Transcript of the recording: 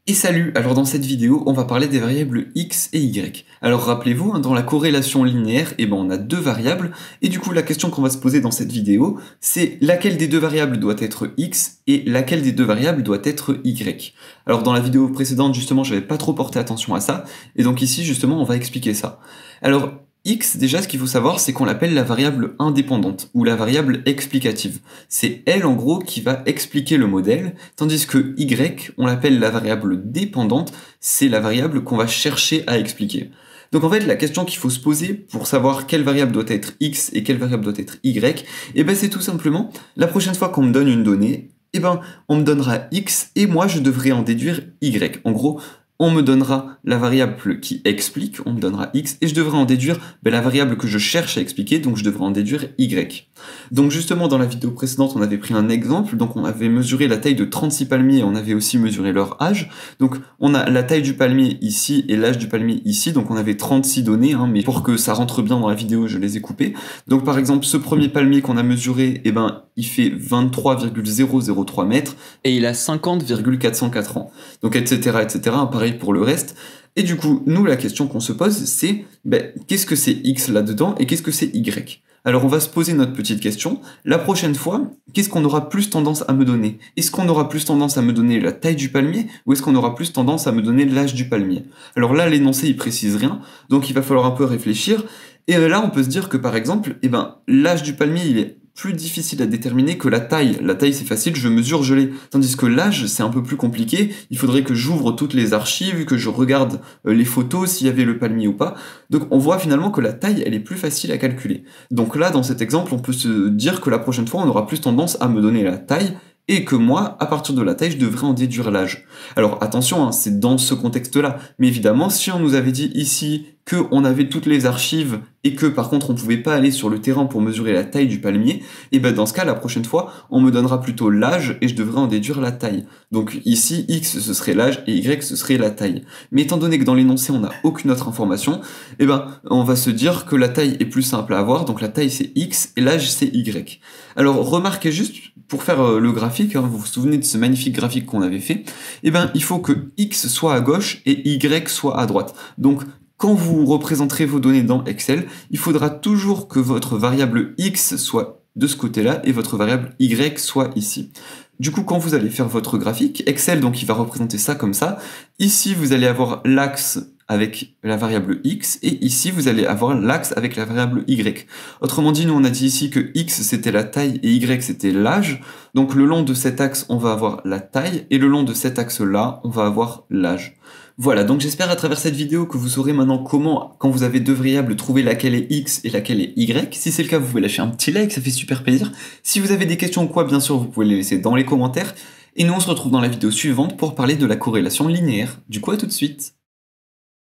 Et salut! Alors dans cette vidéo, on va parler des variables x et y. Alors rappelez-vous, dans la corrélation linéaire, on a deux variables, et du coup la question qu'on va se poser dans cette vidéo, c'est laquelle des deux variables doit être x et laquelle des deux variables doit être y. Alors dans la vidéo précédente, justement, je n'avais pas trop porté attention à ça, et donc ici, justement, on va expliquer ça. Alors, x, déjà, ce qu'il faut savoir, c'est qu'on l'appelle la variable indépendante, ou la variable explicative. C'est elle, en gros, qui va expliquer le modèle, tandis que y, on l'appelle la variable dépendante, c'est la variable qu'on va chercher à expliquer. Donc en fait, la question qu'il faut se poser pour savoir quelle variable doit être x et quelle variable doit être y, c'est tout simplement, la prochaine fois qu'on me donne une donnée, on me donnera x et moi je devrais en déduire y. En gros, on me donnera la variable qui explique, on me donnera x, et je devrais en déduire la variable que je cherche à expliquer, donc je devrais en déduire y. Donc justement, dans la vidéo précédente, on avait pris un exemple, donc on avait mesuré la taille de 36 palmiers, et on avait aussi mesuré leur âge. Donc on a la taille du palmier ici, et l'âge du palmier ici, donc on avait 36 données, mais pour que ça rentre bien dans la vidéo, je les ai coupées. Donc par exemple, ce premier palmier qu'on a mesuré, il fait 23,003 mètres, et il a 50,404 ans. Donc etc., etc., pareil pour le reste. Et du coup, nous, la question qu'on se pose, c'est qu'est-ce que c'est x là-dedans et qu'est-ce que c'est y? Alors on va se poser notre petite question. La prochaine fois, qu'est-ce qu'on aura plus tendance à me donner? Est-ce qu'on aura plus tendance à me donner la taille du palmier ou est-ce qu'on aura plus tendance à me donner l'âge du palmier? Alors là, l'énoncé, il précise rien, donc il va falloir un peu réfléchir. Et là, on peut se dire que par exemple, l'âge du palmier, il est plus difficile à déterminer que la taille. La taille, c'est facile, je mesure, je l'ai. Tandis que l'âge, c'est un peu plus compliqué. Il faudrait que j'ouvre toutes les archives, que je regarde les photos, s'il y avait le palmier ou pas. Donc on voit finalement que la taille, elle est plus facile à calculer. Donc là, dans cet exemple, on peut se dire que la prochaine fois, on aura plus tendance à me donner la taille et que moi, à partir de la taille, je devrais en déduire l'âge. Alors attention, c'est dans ce contexte-là. Mais évidemment, si on nous avait dit ici qu'on avait toutes les archives et que par contre on pouvait pas aller sur le terrain pour mesurer la taille du palmier, dans ce cas, la prochaine fois, on me donnera plutôt l'âge et je devrais en déduire la taille. Donc ici, x ce serait l'âge et y ce serait la taille. Mais étant donné que dans l'énoncé on n'a aucune autre information, on va se dire que la taille est plus simple à avoir, donc la taille c'est x et l'âge c'est y. Alors remarquez juste, pour faire le graphique, vous vous souvenez de ce magnifique graphique qu'on avait fait, il faut que x soit à gauche et y soit à droite. Donc quand vous représenterez vos données dans Excel, il faudra toujours que votre variable x soit de ce côté-là et votre variable y soit ici. Du coup, quand vous allez faire votre graphique, Excel, donc il va représenter ça comme ça. Ici, vous allez avoir l'axe avec la variable x, et ici, vous allez avoir l'axe avec la variable y. Autrement dit, nous, on a dit ici que x, c'était la taille, et y, c'était l'âge. Donc, le long de cet axe, on va avoir la taille, et le long de cet axe-là, on va avoir l'âge. Voilà, donc j'espère à travers cette vidéo que vous saurez maintenant comment, quand vous avez deux variables, trouver laquelle est x et laquelle est y. Si c'est le cas, vous pouvez lâcher un petit like, ça fait super plaisir. Si vous avez des questions ou quoi, bien sûr, vous pouvez les laisser dans les commentaires. Et nous, on se retrouve dans la vidéo suivante pour parler de la corrélation linéaire. Du coup, à tout de suite.